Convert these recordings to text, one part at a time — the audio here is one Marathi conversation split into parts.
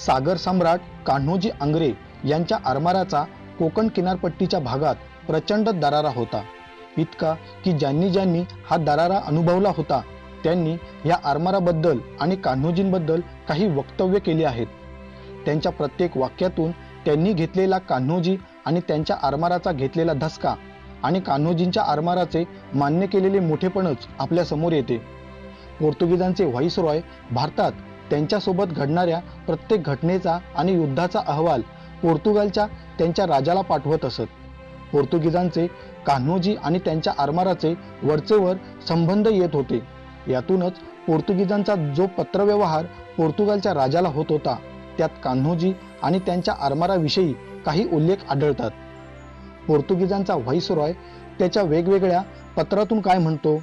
सागर सम्राट कान्होजी आंग्रे यांच्या आरमाराचा कोकण किनारपट्टीच्या भागात प्रचंड दरारा होता. इतका की ज्यांनी ज्यांनी हा दरारा अनुभवला होता त्यांनी या आरमाराबद्दल आणि कान्होजींबद्दल काही वक्तव्य केली आहेत. त्यांच्या प्रत्येक वाक्यातून त्यांनी घेतलेला कान्होजी आणि त्यांच्या आरमाराचा घेतलेला धसका आणि कान्होजींच्या आरमाराचे मान्य केलेले मोठेपणच आपल्या समोर येते. पोर्तुगीजांचे व्हाईसरॉय भारतात त्यांच्यासोबत घडणाऱ्या प्रत्येक घटनेचा आणि युद्धाचा अहवाल पोर्तुगालच्या त्यांच्या राजाला पाठवत असत. पोर्तुगीजांचे कान्होजी आणि त्यांच्या आरमाराचे वरचेवर संबंध येत होते. यातूनच पोर्तुगीजांचा जो पत्रव्यवहार पोर्तुगालच्या राजाला होत होता त्यात कान्होजी आणि त्यांच्या आरमाराविषयी काही उल्लेख आढळतात. पोर्तुगीजांचा व्हाईसरॉय त्याच्या वेगवेगळ्या पत्रातून काय म्हणतो?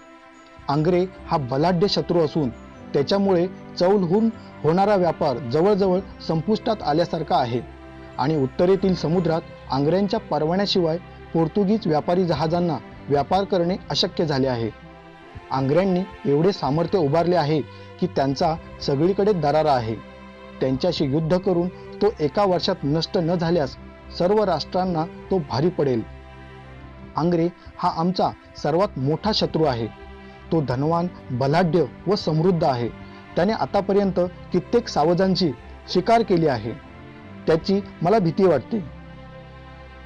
आंग्रे हा बलाढ्य शत्रू असून त्याच्यामुळे चौलहून होणारा व्यापार जवळजवळ संपुष्टात आल्यासारखा आहे आणि उत्तरेतील समुद्रात आंग्र्यांच्या परवान्याशिवाय पोर्तुगीज व्यापारी जहाजांना व्यापार करणे अशक्य झाले आहे. आंग्र्यांनी एवढे सामर्थ्य उभारले आहे की त्यांचा सगळीकडे दरारा आहे. त्यांच्याशी युद्ध करून तो एका वर्षात नष्ट न झाल्यास सर्व राष्ट्रांना तो भारी पडेल. आंग्रे हा आमचा सर्वात मोठा शत्रू आहे. तो धनवान, बलाढ्य व समृद्ध आहे. त्याने आतापर्यंत कित्येक सावजांची शिकार केली आहे. त्याची मला भीती वाटते.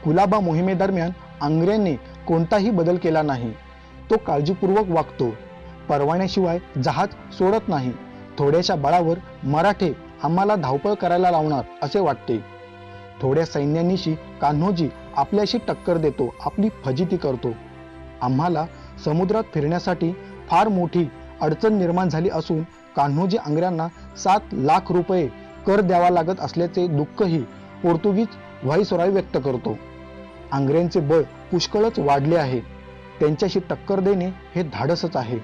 कुलाबा मोहिमेदरम्यान आंग्र्यांनी कोणताही बदल केला नाही. तो काळजीपूर्वक वागतो. परवान्याशिवाय जहाज सोडत नाही. थोड्याशा बळावर मराठे आम्हाला धावपळ करायला लावणार असे वाटते. थोड्या सैन्यानिशी कान्होजी आपल्याशी टक्कर देतो, आपली फजिती करतो. आम्हाला समुद्रात फिरण्यासाठी फार मोठी अडचण निर्माण झाली असून कान्होजी आंग्र्यांना 7 लाख रुपये कर द्यावा लागत असल्याचे दुःखही पोर्तुगीज व्हाईसरॉय व्यक्त करतो. आंग्र्यांचे बळ पुष्कळच वाढले आहे. त्यांच्याशी टक्कर देणे हे धाडसच आहे.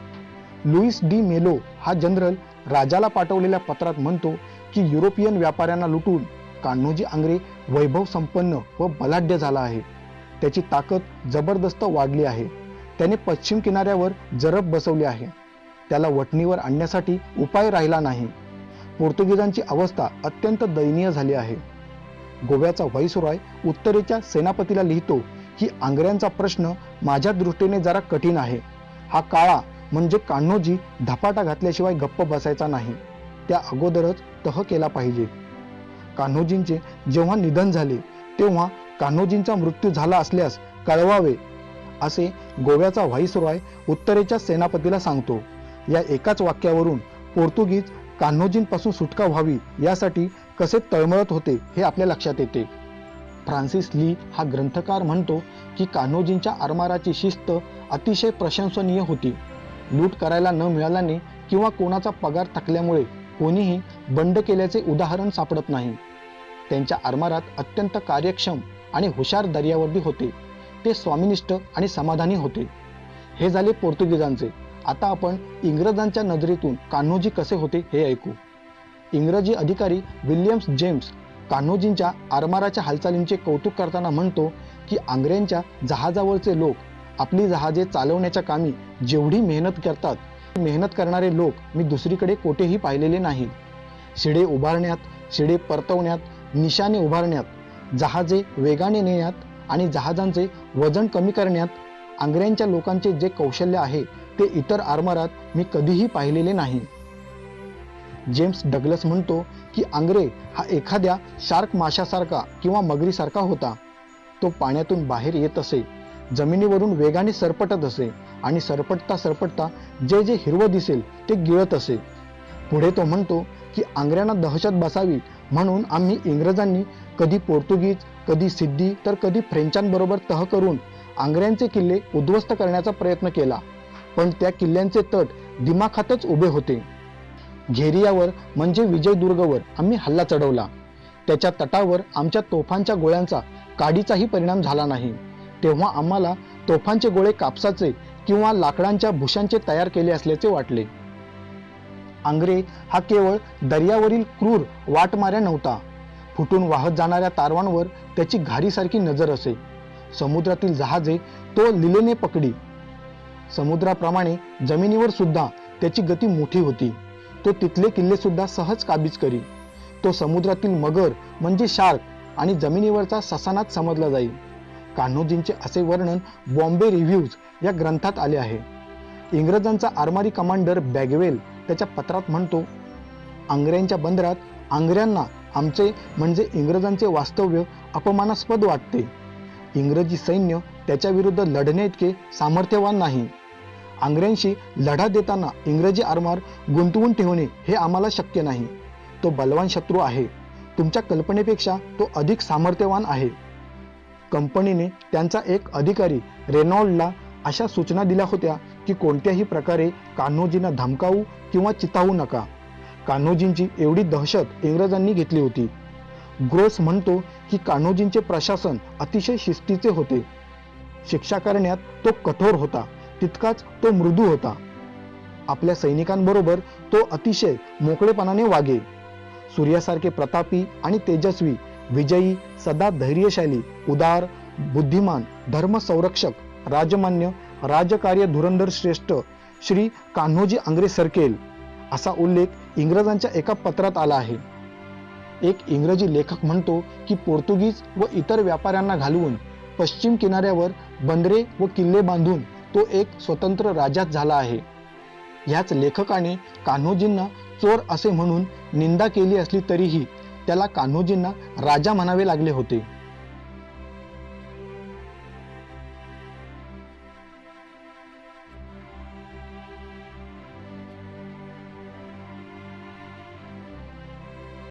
लुईस डी मेलो हा जनरल राजाला पाठवलेल्या पत्रात म्हणतो की युरोपियन व्यापाऱ्यांना लुटून कान्होजी आंग्रे वैभव संपन्न व बलाढ्य झाला आहे. त्याची ताकद जबरदस्त वाढली आहे. त्याने पश्चिम किनाऱ्यावर जरब बसवले आहे. त्याला वठणीवर आणण्यासाठी उपाय राहिला नाही. पोर्तुगीजांची अवस्था अत्यंत दयनीय झाली आहे. गोव्याचा व्हाईसरॉय उत्तरेच्या सेनापतीला लिहितो की आंग्र्यांचा प्रश्न माझ्या दृष्टीने जरा कठीण आहे. हा काळा म्हणजे कान्होजी धपाटा घातल्याशिवाय गप्प बसायचा नाही. त्या अगोदरच तह केला पाहिजे. कान्होजींचे जेव्हा निधन झाले तेव्हा कान्होजींचा मृत्यू झाला असल्यास कळवावे असे गोव्याचा व्हाईसरॉय उत्तरेच्या सेनापतीला सांगतो. या एकाच वाक्यावरून पोर्तुगीज कान्होजींपासून सुटका व्हावी यासाठी कसे तळमळत होते हे आपल्या लक्षात येते. फ्रान्सिस ली हा ग्रंथकार म्हणतो की कान्होजींच्या आरमाराची शिस्त अतिशय प्रशंसनीय होती. लूट करायला न मिळाल्याने किंवा कोणाचा पगार थकल्यामुळे कोणीही बंड केल्याचे उदाहरण सापडत नाही. त्यांच्या आरमारात अत्यंत कार्यक्षम आणि हुशार दर्यावर्दी होते. ते स्वामिनिष्ठ आणि समाधानी होते. हे झाले पोर्तुगीजांचे. आता आपण इंग्रजांच्या नजरेतून कान्होजी कसे होते हे ऐकू. इंग्रजी अधिकारी विल्यम्स जेम्स कान्होजींच्या आरमाराच्या हालचालींचे कौतुक करताना म्हणतो की आंग्र्यांच्या जहाजावरचे लोक आपली जहाजे चालवण्याच्या कामी जेवढी मेहनत करतात, मेहनत करणारे लोक मी दुसरीकडे कोठेही पाहिलेले नाही. शिडे उभारण्यात, शिडे परतवण्यात, निशाणे उभारण्यात, जहाजे वेगाने नेण्यात आणि जहाजांचे वजन कमी करण्यात आंग्र्यांच्या लोकांचे जे कौशल्य आहे ते इतर आरमारात मी कधीही पाहिलेले नाही. जेम्स डग्लस म्हणतो की आंग्रे हा एखाद्या शार्क माशासारखा किंवा मगरीसारखा होता. तो पाण्यातून बाहेर येत असे, जमिनीवरून वेगाने सरपटत असे आणि सरपटता सरपटता जे जे हिरवं दिसेल ते गिळत असे. पुढे तो म्हणतो की आंग्र्यांना दहशत बसावी म्हणून आम्ही इंग्रजांनी कधी पोर्तुगीज, कधी सिद्धी तर कधी फ्रेंचांबरोबर तह करून आंग्र्यांचे किल्ले उद्ध्वस्त करण्याचा प्रयत्न केला. पण त्या किल्ल्यांचे तट दिमाखातच उभे होते. घेरियावर म्हणजे विजयदुर्गवर आम्ही हल्ला चढवला. त्याच्या तटावर आमच्या तोफांच्या गोळ्यांचा काडीचाही परिणाम झाला नाही. तेव्हा आम्हाला तोफांचे गोळे कापसाचे किंवा लाकडांच्या भुशांचे तयार केले असल्याचे वाटले. आंग्रे हा केवळ दर्यावरील क्रूर वाटमाऱ्या नव्हता. फुटून वाहत जाणाऱ्या तारवांवर त्याची घारीसारखी नजर असे. समुद्रातील जहाजे तो लिलेने पकडी. समुद्राप्रमाणे जमिनीवर सुद्धा त्याची गती मोठी होती. तो तिथले किल्ले सुद्धा सहज काबीज करी. तो समुद्रातील मगर म्हणजे शार्क आणि जमिनीवरचा ससानाच समजला जाईल. कान्होजींचे असे वर्णन बॉम्बे रिव्ह्यूज या ग्रंथात आले आहे. इंग्रजांचा आरमारी कमांडर बॅगवेल त्याच्या पत्रात म्हणतो, आंग्र्यांच्या बंदरात आंग्र्यांना आमचे म्हणजे इंग्रजांचे वास्तव्य अपमानास्पद वाटते. इंग्रजी सैन्य त्याच्या विरुद्ध लढण्याइतके सामर्थ्यवान नाही. आंग्र्यांशी लढा देताना इंग्रजी आरमार गुंतवून ठेवणे हे आम्हाला शक्य नाही. तो बलवान शत्रू आहे. तुमच्या कल्पनेपेक्षा तो अधिक सामर्थ्यवान आहे. कंपनीने त्यांचा एक अधिकारी रेनॉल्डला अशा सूचना दिल्या होत्या की कोणत्याही प्रकारे कान्होजींना धमकावू किंवा चितावू नका. कान्होजींची एवढी दहशत इंग्रजांनी घेतली होती. ग्रोस म्हणतो की कान्होजींचे प्रशासन अतिशय शिस्तीचे होते. शिक्षा करण्यात तो कठोर होता, तितकाच तो मृदू होता. आपल्या सैनिकांबरोबर तो अतिशय मोकळेपणाने वागे. सूर्यासारखे प्रतापी आणि तेजस्वी, विजयी, सदा धैर्यशाली, उदार, बुद्धिमान, धर्मसंरक्षक, राजमान्य, राजकार्य धुरंधर श्रेष्ठ श्री कान्होजी आंग्रे सरकेल असा उल्लेख इंग्रजांच्या एका पत्रात आला आहे. एक इंग्रजी लेखक म्हणतो की पोर्तुगीज व इतर व्यापाऱ्यांना घालवून पश्चिम किनाऱ्यावर बंदरे व किल्ले बांधून तो एक स्वतंत्र राजाच झाला आहे. ह्याच लेखकाने कान्होजींना चोर असे म्हणून निंदा केली असली तरीही त्याला कान्होजींना राजा म्हणावे लागले होते.